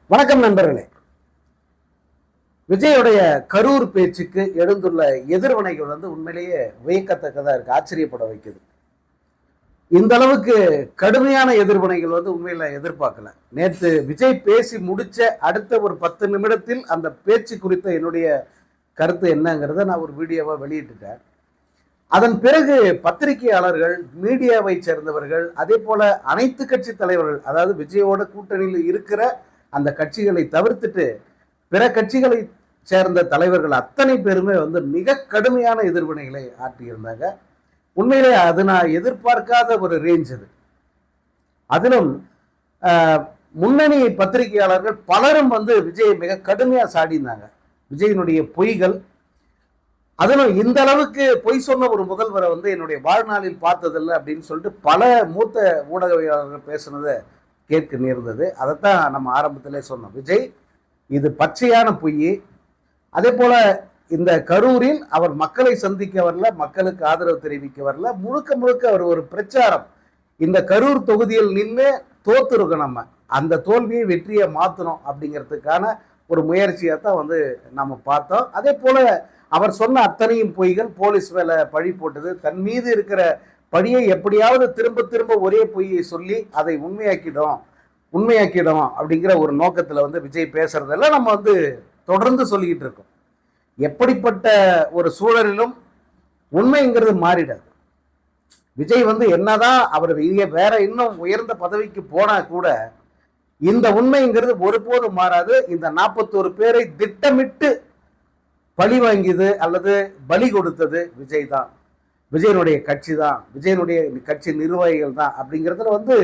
வணக்கம் நண்பர்களே. விஜயுடைய கரூர் பேச்சுக்கு எழுந்துள்ள எதிர்வினைகள் உண்மையிலேயே வியக்கத்தக்கதா இருக்கு, ஆச்சரியப்பட வைக்குது. இந்த அளவுக்கு கடுமையான எதிர்வினைகள் உண்மையில எதிர்பார்க்கல. நேற்று விஜய் பேசி முடிச்ச அடுத்த ஒரு 10 நிமிடத்தில் அந்த பேச்சு குறித்த என்னுடைய கருத்து என்னங்கிறத நான் ஒரு வீடியோவா வெளியிட்டுட்டேன். அதன் பிறகு பத்திரிகையாளர்கள், மீடியாவை சேர்ந்தவர்கள், அதே போல அனைத்து கட்சி தலைவர்கள், அதாவது விஜயோட கூட்டணியில் இருக்கிற அந்த கட்சிகளை தவிர்த்துட்டு பிற கட்சிகளை சேர்ந்த தலைவர்கள் அத்தனை பேருமே மிக கடுமையான எதிர்வினைகளை ஆற்றியிருந்தாங்க. உண்மையிலே அது நான் எதிர்பார்க்காத ஒரு ரேஞ்ச் அது. அதிலும் முன்னணி பத்திரிகையாளர்கள் பலரும் விஜயை மிக கடுமையா சாடினாங்க. விஜயினுடைய பொய்கள், அதிலும் இந்த அளவுக்கு பொய் சொன்ன ஒரு முதல்வரை என்னுடைய வாழ்நாளில் பார்த்ததில்லை அப்படின்னு சொல்லிட்டு பல மூத்த ஊடகவியலாளர்கள் பேசுனதை கேட்க நேர்ந்தது. அதைத்தான் நம்ம ஆரம்பத்திலே சொன்னோம். விஜய் இது பச்சையான பொய். அதே போல இந்த கரூரில் அவர் மக்களை சந்திக்க வரல, மக்களுக்கு ஆதரவு தெரிவிக்க வரல, முழுக்க முழுக்க அவர் ஒரு பிரச்சாரம். இந்த கரூர் தொகுதியில் நின்று தோத்துருக்கோம், நம்ம அந்த தோல்வியை வெற்றியை மாற்றணும் அப்படிங்கிறதுக்கான ஒரு முயற்சியை தான் நம்ம பார்த்தோம். அதே போல அவர் சொன்ன அத்தனையும் பொய்கள், போலீஸ் மேல பழி போட்டது, தன் மீது இருக்கிற பழியை எப்படியாவது திரும்ப திரும்ப ஒரே பொய்யை சொல்லி அதை உண்மையாக்கிடும் அப்படிங்கிற ஒரு நோக்கத்தில் விஜய் பேசுறதெல்லாம் நம்ம தொடர்ந்து சொல்லிக்கிட்டு இருக்கோம். எப்படிப்பட்ட ஒரு சூழலிலும் உண்மைங்கிறது மாறிடாது. விஜய் என்னதான் அவர் வேற இன்னும் உயர்ந்த பதவிக்கு போனா கூட இந்த உண்மைங்கிறது ஒருபோதும் மாறாது. இந்த 41 பேரை திட்டமிட்டு பழி வாங்கியது அல்லது பலி கொடுத்தது விஜய் தான், விஜயனுடைய கட்சி தான், விஜயனுடைய கட்சி நிர்வாகிகள் தான் அப்படிங்கிறதுல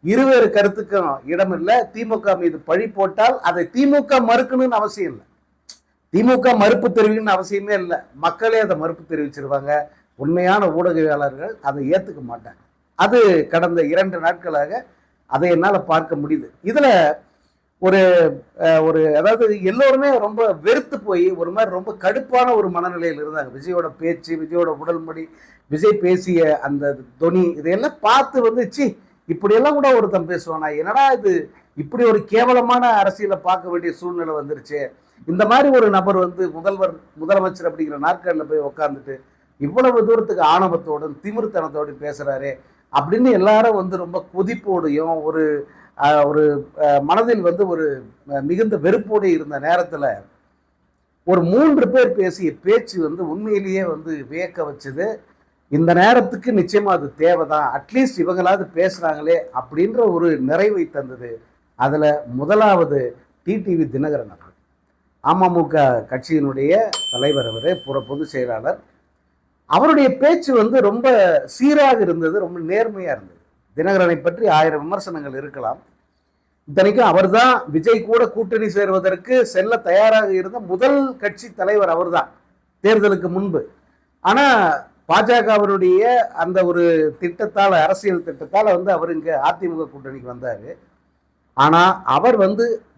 இருவேறு கருத்துக்கும் இடம் இல்லை. திமுக மீது பழி போட்டால் அதை திமுக மறுக்கணும்னு அவசியம் இல்லை, திமுக மறுப்பு தெரிவிக்கணும்னு அவசியமே இல்லை. மக்களே அதை மறுப்பு தெரிவிச்சிருவாங்க. உண்மையான ஊடகவியலாளர்கள் அதை ஏற்றுக்க மாட்டாங்க. அது கடந்த 2 நாட்களாக அதை என்னால் பார்க்க முடியுது. இதில் ஒரு ஒரு அதாவது எல்லோருமே ரொம்ப வெறுத்து போய் ஒரு மாதிரி ரொம்ப கடுப்பான ஒரு மனநிலையில் இருந்தாங்க. விஜயோட பேச்சு, விஜயோட உடல் மொழி, விஜய் பேசிய அந்த தொனி, இதையெல்லாம் பார்த்து சி இப்படியெல்லாம் கூட ஒருத்தன் பேசுவானா, என்னடா இது, இப்படி ஒரு கேவலமான அரசியலை பார்க்க வேண்டிய சூழ்நிலை வந்துருச்சு. இந்த மாதிரி ஒரு நபர் முதலமைச்சர் அப்படிங்கிற நாற்காலில் போய் உட்காந்துட்டு இவ்வளவு தூரத்துக்கு ஆணவத்தோடும் திமிர்த்தனத்தோடும் பேசுறாரு அப்படின்னு எல்லாரும் ரொம்ப கொதிப்போடையும் ஒரு ஒரு மனதில் ஒரு மிகுந்த வெறுப்போடு இருந்த நேரத்தில் ஒரு 3 பேர் பேசிய பேச்சு உண்மையிலேயே வியக்க வச்சது. இந்த நேரத்துக்கு நிச்சயமா அது தேவைதான், அட்லீஸ்ட் இவங்களாவது பேசுறாங்களே அப்படின்ற ஒரு நிறைவை தந்தது. அதுல முதலாவது டிடிவி தினகரன் அவர்கள், அமமுக கட்சியினுடைய தலைவர், அவர் பொதுச் செயலாளர். அவருடைய பேச்சு ரொம்ப சீராக இருந்தது, ரொம்ப நேர்மையா இருந்தது. தினகரனை பற்றி 1000 விமர்சனங்கள் இருக்கலாம். இத்தனைக்கும் அவர் தான் விஜய் கூட கூட்டணி சேருவதற்கு செல்ல தயாராக இருந்த முதல் கட்சி தலைவர் அவர் தான் தேர்தலுக்கு முன்பு. ஆனா பாஜகவருடைய அந்த ஒரு திட்டத்தால், அரசியல் திட்டத்தால் அவர் இங்க அதிமுக கூட்டணிக்கு வந்தாரு. ஆனா அவர்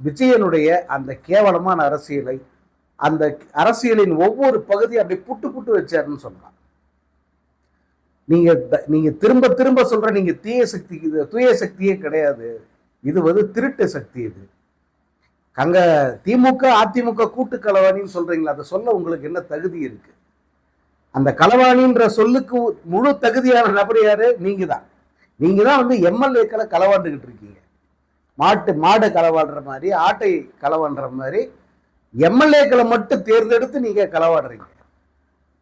விஜயனுடைய அந்த கேவலமான அரசியலை, அந்த அரசியலின் ஒவ்வொரு பகுதியும் அப்படி புட்டு புட்டு வச்சாருன்னு சொல்லலாம். நீங்க திரும்ப திரும்ப சொல்ற, நீங்க தூய சக்தியே கிடையாது, இது திருட்டு சக்தி. இது அங்க திமுக அதிமுக கூட்டு களவாணின்னு சொல்றீங்களா, அதை சொல்ல உங்களுக்கு என்ன தகுதி இருக்கு? அந்த களவாணின்ற சொல்லுக்கு முழு தகுதியான நபர் யாரு? நீங்க தான் எம்எல்ஏக்களை களவாண்டுகிட்டு இருக்கீங்க. மாடை களவாடுற மாதிரி, ஆட்டை களவாடுற மாதிரி எம்எல்ஏக்களை மட்டும் தேர்ந்தெடுத்து நீங்க களவாடுறீங்க.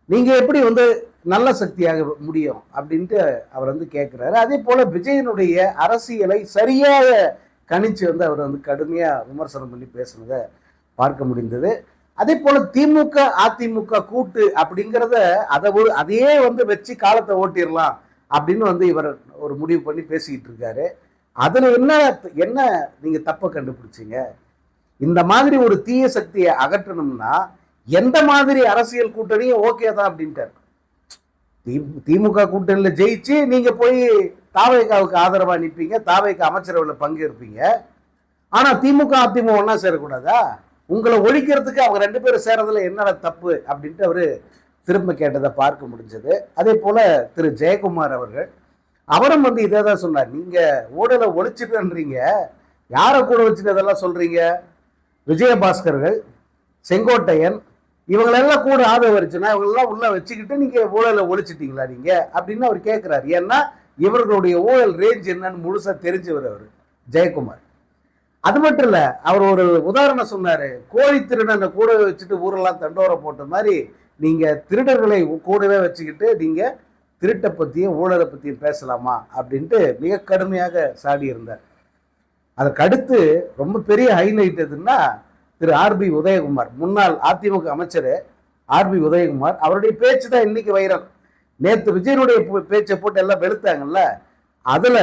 நீங்க எப்படி நல்ல சக்தியாக முடியும் அப்படின்ட்டு அவர் கேட்கிறாரு. அதே போல விஜயனுடைய அரசியலை சரியாக கணிச்சு அவர் கடுமையா விமர்சனம் பண்ணி பேசுனதை பார்க்க முடிந்தது. அதே போல திமுக அதிமுக கூட்டு அப்படிங்கிறத அதையே வச்சு காலத்தை ஓட்டிடலாம் அப்படின்னு இவர் ஒரு முடிவு பண்ணி பேசிக்கிட்டு இருக்காரு. அதுல என்ன நீங்க தப்ப கண்டுபிடிச்சீங்க? இந்த மாதிரி ஒரு தீய சக்தியை அகற்றணும்னா எந்த மாதிரி அரசியல் கூட்டணியும் ஓகே தான் அப்படின்ட்டார். திமுக கூட்டணியில ஜெயிச்சு நீங்க போய் தாவேகாவுக்கு ஆதரவா நிற்பீங்க, தாவேகா அமைச்சரவையில் பங்கேற்பீங்க. ஆனா திமுக அதிமுக ஒன்னா சேரக்கூடாதா? உங்களை ஒழிக்கிறதுக்கு அவங்க 2 பேரும் சேரதுல என்னடா தப்பு அப்படின்ட்டு அவரு திரும்ப கேட்டதை பார்க்க முடிஞ்சது. அதே போல திரு ஜெயக்குமார் அவர்கள், அவரும் இதே தான் சொன்னார். நீங்க ஊழலை ஒழிச்சுட்டுன்றீங்க, யாரை கூட வச்சுட்டு அதெல்லாம் சொல்றீங்க? விஜயபாஸ்கர்கள், செங்கோட்டையன், இவங்களெல்லாம் கூட ஆதரவரிச்சுன்னா இவங்களெல்லாம் உள்ள வச்சுக்கிட்டு நீங்க ஊழலை ஒழிச்சிட்டீங்களா நீங்க அப்படின்னு அவர் கேட்கிறாரு. ஏன்னா இவர்களுடைய ஊழல் ரேஞ்ச் என்னன்னு முழுசா தெரிஞ்சவர் அவர் ஜெயக்குமார். அது மட்டும் இல்ல, அவர் ஒரு உதாரணம் சொன்னாரு. கோழி திருடனை கூட வச்சுட்டு ஊரெல்லாம் தண்டோரை போட்ட மாதிரி நீங்க திருடர்களை கூடவே வச்சுக்கிட்டு நீங்க திருட்டை பத்தியும் ஊழலை பத்தியும் பேசலாமா அப்படின்ட்டு மிக கடுமையாக சாடி இருந்தார். அதற்கு அடுத்து ரொம்ப பெரிய ஹைலைட் எதுன்னா திரு ஆர்பி உதயகுமார், முன்னாள் அதிமுக அமைச்சர் ஆர்பி உதயகுமார், அவருடைய பேச்சு தான் இன்னைக்கு வைரல். நேற்று விஜயனுடைய பேச்சை போட்டு எல்லாம் வெளுத்தாங்கல்ல, அதுல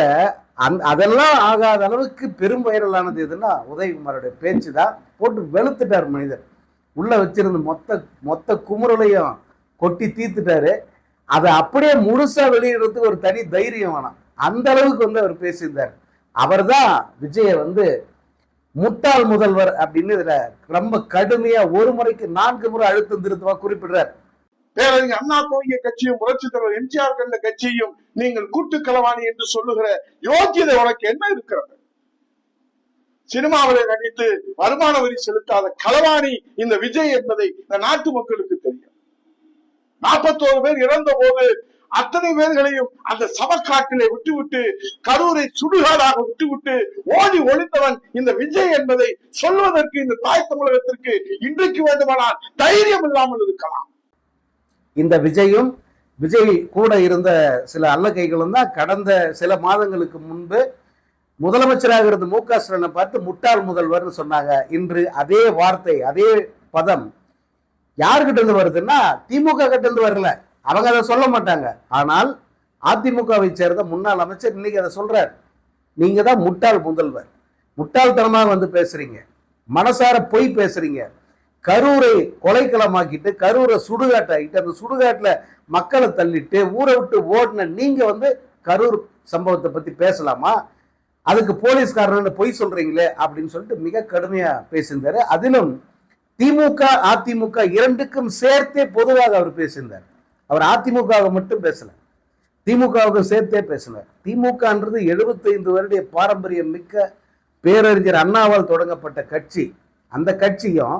அதெல்லாம் ஆகாத அளவுக்கு பெரும் வைரலானது எதுன்னா உதயகுமாரோட பேச்சு தான். போட்டு வெளுத்துட்டார் மனிதர். உள்ள வச்சிருந்த மொத்த குமுறலையும் கொட்டி தீர்த்துட்டாரு. அதை அப்படியே முழுசா வெளியிடுறதுக்கு ஒரு தனி தைரியம் வேணாம். அந்த அளவுக்கு அவர் பேசியிருந்தார். அவர் தான் விஜய முட்டாள் முதல்வர் அப்படின்னு இதுல ரொம்ப கடுமையா ஒரு முறைக்கு 4 முறை அழுத்தம் திருத்தமா குறிப்பிடுறார். பேரறிஞர் அண்ணா துவங்கிய கட்சியும் புரட்சி தலைவர் எம்ஜிஆர் கண்ட கட்சியும் நீங்கள் கூட்டு களவாணி என்று சொல்லுகிற யோக்கியதை உனக்கு என்ன இருக்கிறது? சினிமாவிலே நடித்து வருமான வரி செலுத்தாத களவாணி இந்த விஜய் என்பதை இந்த நாட்டு மக்களுக்கு தெரியும். 41 பேர் இறந்த போது அத்தனை பேர்களையும் அந்த சமக்காட்டிலே விட்டுவிட்டு கரூரை சுடுகாடாக விட்டுவிட்டு ஓடி ஒளித்தவன் இந்த விஜய் என்பதை சொல்வதற்கு இந்த தாய் தமிழகத்திற்கு இன்றைக்கு வேண்டுமானால் தைரியம் இல்லாமல் இருக்கலாம். இந்த விஜயும் விஜய் கூட இருந்த சில அல்லகைகளும் தான் கடந்த சில மாதங்களுக்கு முன்பு முதலமைச்சராக இருந்த மு.க. ஸ்டாலினை பார்த்து முட்டாள் முதல்வர் சொன்னாங்க. இன்று அதே வார்த்தை அதே பதம் யாருக்கிட்ட இருந்து வருதுன்னா திமுக கிட்ட இருந்து வரல. அவங்க அதை சொல்ல மாட்டாங்க. ஆனால் அதிமுகவை சேர்ந்த முன்னாள் அமைச்சர் இன்னைக்கு அதை சொல்றார். நீங்க தான் முட்டாள் முதல்வர், முட்டாள்தனமாக பேசுறீங்க, மனசார பொய் பேசுறீங்க, கரூரை கொலைக்களமாக்கிட்டு கரூரை சுடுகாட்டாக்கிட்டு அந்த சுடுகாட்டுல மக்களை தள்ளிட்டு ஊரை விட்டு ஓடின நீங்க கரூர் சம்பவத்தை பத்தி பேசலாமா? அதுக்கு போலீஸ்காரன் பொய் சொல்றீங்களே அப்படின்னு சொல்லிட்டு மிக கடுமையா பேசியிருந்தாரு. அதிலும் திமுக அதிமுக இரண்டுக்கும் சேர்த்தே பொதுவாக அவர் பேசியிருந்தார். அவர் அதிமுகவை மட்டும் பேசல, திமுகவுக்கு சேர்த்தே பேசினார். திமுகன்றது 75 வருட பாரம்பரியம் மிக்க பேரறிஞர் அண்ணாவால் தொடங்கப்பட்ட கட்சி. அந்த கட்சியும்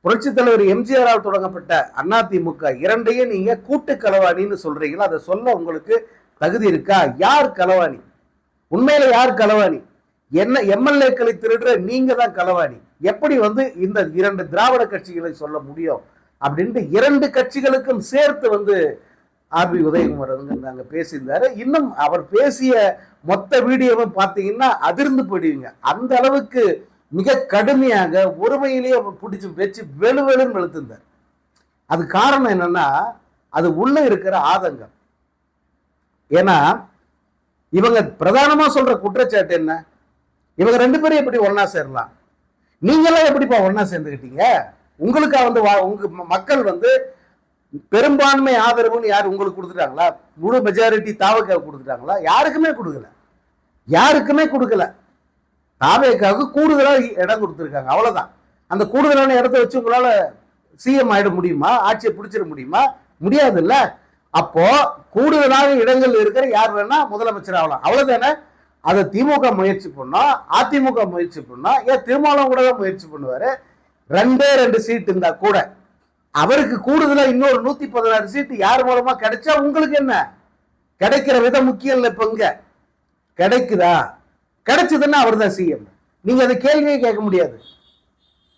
புரட்சி தலைவர் எம்ஜிஆரால் தொடங்கப்பட்ட அதிமுக இரண்டையும் நீங்க கூட்டு களவாணின்னு சொல்றீங்களா? அதை சொல்ல உங்களுக்கு தகுதி இருக்கா? யார் களவாணி? உண்மையில யார் களவாணி? என்ன எம்எல்ஏக்களை திருடுற நீங்க தான் களவாணி. எப்படி இந்த 2 திராவிட கட்சிகளை சொல்ல முடியும் அப்படின்ட்டு 2 கட்சிகளுக்கும் சேர்த்து ஆர்பி உதயகுமார் நாங்க பேசியிருந்தாரு. இன்னும் அவர் பேசிய மொத்த வீடியோவும் பார்த்தீங்கன்னா அதிர்ந்து போயிடுவீங்க. அந்த அளவுக்கு மிக கடுமையாக ஒருமையிலேயே பிடிச்சி வச்சு வெளுவெளுன்னு வெளுத்திருந்தார். அது காரணம் என்னன்னா அது உள்ள இருக்கிற ஆதங்கம். ஏன்னா இவங்க பிரதானமா சொல்ற குற்றச்சாட்டு என்ன? இவங்க 2 பேரும் எப்படி ஒன்னா சேரலாம்? நீங்களாம் எப்படிப்பா ஒன்னா சேர்ந்துக்கிட்டீங்க? உங்களுக்கு உங்க மக்கள் பெரும்பான்மை ஆதரவுன்னு யார் உங்களுக்கு கொடுத்துட்டாங்களா? முழு மெஜாரிட்டி தாவக்காக கொடுத்துட்டாங்களா? யாருக்குமே கொடுக்கல. தாவேக்காவுக்கு கூடுதலா இடம் கொடுத்துருக்காங்க, அவ்வளவுதான். அந்த கூடுதலான இடத்த வச்சு உங்களால சிஎம் ஆயிட முடியுமா? ஆட்சியை பிடிச்சிட முடியுமா? முடியாது இல்ல. அப்போ கூடுதலாக இடங்கள் இருக்கிற யார் வேணா முதலமைச்சர் ஆகலாம், அவ்வளவுதானே. அதை திமுக முயற்சி பண்ணா, அதிமுக முயற்சி பண்ணா, ஏன் திருமாவளவன் கூட தான் முயற்சி பண்ணுவாரு. 2 சீட் இருந்தா கூட அவருக்கு கூடுதலா இன்னொரு 116 சீட்டு யார் மூலமா கிடைச்சா உங்களுக்கு என்ன? கிடைக்கிற விதம் முக்கியம் இல்லை. இப்ப இங்க கிடைக்குதா? கிடைச்சதுன்னா அவர் தான் சிஎம். நீங்க அதை கேள்வியே கேட்க முடியாது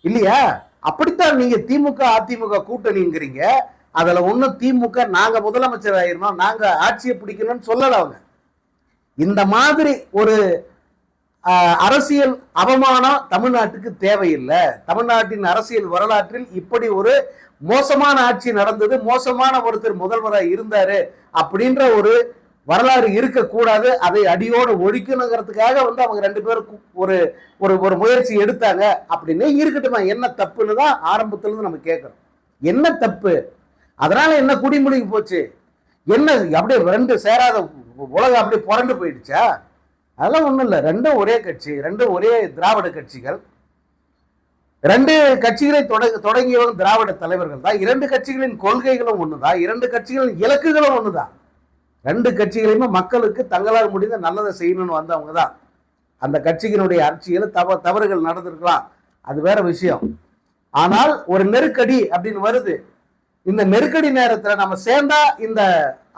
இல்லையா? அப்படித்தான் நீங்க திமுக அதிமுக கூட்டணிங்கிறீங்க. அதுல ஒன்னும் திமுக நாங்க முதலமைச்சர் ஆயிருந்தோம், நாங்க ஆட்சியை பிடிக்கணும்னு சொல்லல. அவங்க இந்த மாதிரி ஒரு அரசியல் அவமானம் தமிழ்நாட்டுக்கு தேவையில்லை. தமிழ்நாட்டின் அரசியல் வரலாற்றில் இப்படி ஒரு மோசமான ஆட்சி நடந்தது, மோசமான ஒருத்தர் முதல்வராக இருந்தாரு அப்படின்ற ஒரு வரலாறு இருக்கக்கூடாது. அதை அடியோடு ஒழிக்கணுங்கிறதுக்காக அவங்க 2 பேரும் ஒரு ஒரு முயற்சி எடுத்தாங்க அப்படின்னு இருக்கட்டுமா? என்ன தப்புன்னு தான் ஆரம்பத்துல இருந்து நம்ம கேட்கிறோம். என்ன தப்பு? அதனால என்ன குடிமுடிக்கு போச்சு? என்ன அப்படியே 2 சேராத உலகம் அப்படியே புரண்டு போயிடுச்சா? அதெல்லாம் ஒண்ணும் இல்லை. 2 ஒரே கட்சி, 2 ஒரே திராவிட கட்சிகள். 2 கட்சிகளை தொடங்கியவங்க திராவிட தலைவர்கள் தான். 2 கட்சிகளின் கொள்கைகளும் ஒண்ணுதான், 2 கட்சிகளின் இலக்குகளும் ஒண்ணுதான். 2 கட்சிகளையுமே மக்களுக்கு தங்களால் முடிந்த நல்லதை செய்யணும்னு வந்தவங்க தான். அந்த கட்சியினுடைய ஆட்சியில் தவறுகள் நடந்திருக்கலாம், அது வேற விஷயம். ஆனால் ஒரு நெருக்கடி அப்படின்னு வருது. இந்த நெருக்கடி நேரத்துல நம்ம சேர்ந்தா இந்த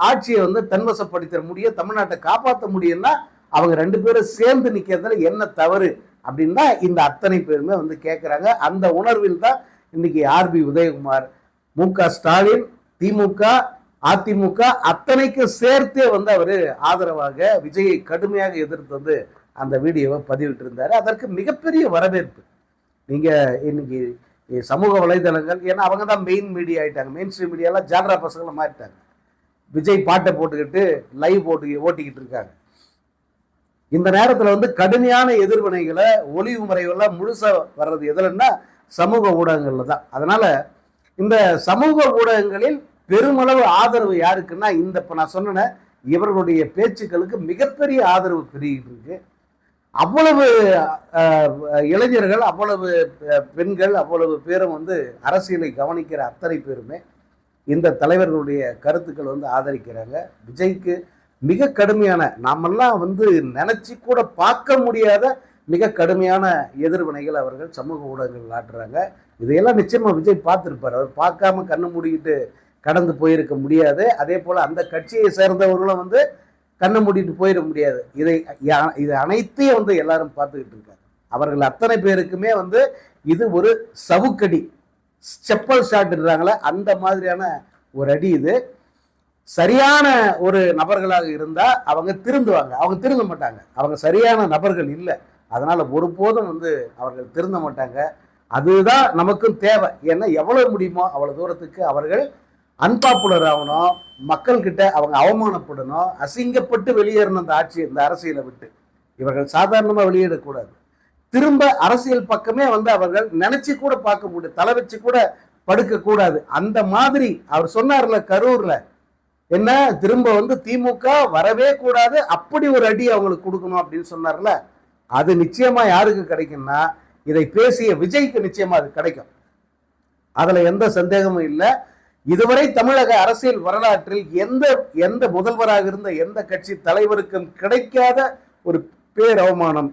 ஆட்சியை வந்து தன்வசப்படுத்த முடியும், தமிழ்நாட்டை காப்பாற்ற முடியும்னா அவங்க 2 பேரும் சேர்ந்து நிக்கிறதுல என்ன தவறு அப்படின்னு தான் இந்த அத்தனை பேருமே வந்து கேட்கிறாங்க. அந்த உணர்வில் தான் இன்னைக்கு ஆர்பி உதயகுமார், மு.க. ஸ்டாலின், திமுக, அதிமுக அத்தனைக்கு சேர்த்தே வந்து அவரு ஆதரவாக விஜயை கடுமையாக எதிர்த்து வந்து அந்த வீடியோவை பதிவிட்டு இருந்தாரு. அதற்கு மிகப்பெரிய வரவேற்பு. நீங்க இன்னைக்கு சமூக வலைதளங்கள், ஏன்னா அவங்க தான் மெயின் மீடியா ஆயிட்டாங்க, மெயின் ஸ்ட்ரீம் மீடியாலாம் ஜால்ரா பசங்களை மாறிட்டாங்க. விஜய் பாட்டை போட்டுக்கிட்டு லைவ் ஓட்டிக்கிட்டு இருக்காங்க. இந்த நேரத்துல வந்து கடுமையான எதிர்வினைகளை ஒளிவு முறைகள்லாம் முழுசா வர்றது எதுலன்னா சமூக ஊடகங்கள்ல தான். அதனால இந்த சமூக ஊடகங்களில் பெருமளவு ஆதரவு யாருக்குன்னா இந்த இப்ப நான் சொன்ன இவர்களுடைய பேச்சுக்களுக்கு மிகப்பெரிய ஆதரவு பெருகிட்டு இருக்கு. அவ்வளவு இளைஞர்கள், அவ்வளவு பெண்கள், அவ்வளவு பேரும் வந்து அரசியலை கவனிக்கிற அத்தனை பேருமே இந்த தலைவர்களுடைய கருத்துக்கள் வந்து ஆதரிக்கிறாங்க. விஜய்க்கு மிக கடுமையான, நாமெல்லாம் வந்து நினைச்சு கூட பார்க்க முடியாத மிக கடுமையான எதிர்வினைகள் அவர்கள் சமூக ஊடகங்கள் ஆட்டுறாங்க. இதையெல்லாம் நிச்சயமா விஜய் பார்த்துருப்பார். அவர் பார்க்காம கண்ணு மூடிக்கிட்டு கடந்து போயிருக்க முடியாது. அதே போல அந்த கட்சியை சேர்ந்தவர்களும் வந்து கண்ணை மூடிட்டு போயிட முடியாது. இது அனைத்தையும் வந்து எல்லாரும் பார்த்துக்கிட்டு இருக்காங்க. அவர்கள் அத்தனை பேருக்குமே வந்து இது ஒரு சவுக்கடி, செப்பல் ஷாட்றாங்களே அந்த மாதிரியான ஒரு அடி. இது சரியான ஒரு நபர்களாக இருந்தா அவங்க திருந்துவாங்க, அவங்க திருந்த மாட்டாங்க. அவங்க சரியான நபர்கள் இல்லை, அதனால ஒருபோதும் வந்து அவர்கள் திருந்த மாட்டாங்க. அதுதான் நமக்கும் தேவை. ஏன்னா எவ்வளவு முடியுமோ அவ்வளவு தூரத்துக்கு அவர்கள் அன்பாப்புலர் ஆகணும், மக்கள் கிட்ட அவங்க அவமானப்படணும், அசிங்கப்பட்டு வெளியேறணும் அந்த ஆட்சி, இந்த அரசியலை விட்டு. இவர்கள் சாதாரணமா வெளியேறக்கூடாது. திரும்ப அரசியல் பக்கமே வந்து அவர்கள் நினைச்சு கூட பார்க்க முடியும், தலை வச்சு கூட படுக்க கூடாது. அந்த மாதிரி அவர் சொன்னார்ல கரூர்ல, என்ன திரும்ப வந்து திமுக வரவே கூடாது, அப்படி ஒரு அடி அவங்களுக்கு கொடுக்கணும் அப்படின்னு சொன்னார்ல, அது நிச்சயமா யாருக்கு கிடைக்கும்னா இதை பேசிய விஜய்க்கு நிச்சயமா அது கிடைக்கும். அதுல எந்த சந்தேகமும் இல்லை. இதுவரை தமிழக அரசியல் வரலாற்றில் எந்த முதல்வராக இருந்த எந்த கட்சி தலைவருக்கும் கிடைக்காத ஒரு பேரவமானம்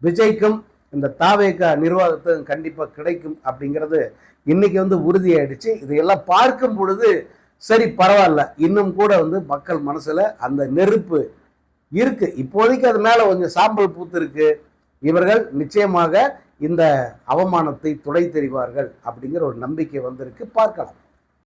விஜய்க்கும் இந்த தாவேகா நிர்வாகத்துக்கும் கண்டிப்பா கிடைக்கும் அப்படிங்கிறது இன்னைக்கு வந்து உறுதியாயிடுச்சு. இதையெல்லாம் பார்க்கும் பொழுது சரி பரவாயில்ல, இன்னும் கூட வந்து மக்கள் மனசுல அந்த நெருப்பு இருக்கு. இப்போதைக்கு அது மேல கொஞ்சம் சாம்பல் பூத்து இருக்கு. இவர்கள் நிச்சயமாக இந்த அவமானத்தை துடை தெரிவார்கள் அப்படிங்கிற ஒரு நம்பிக்கை வந்திருக்கு. பார்க்கலாம்.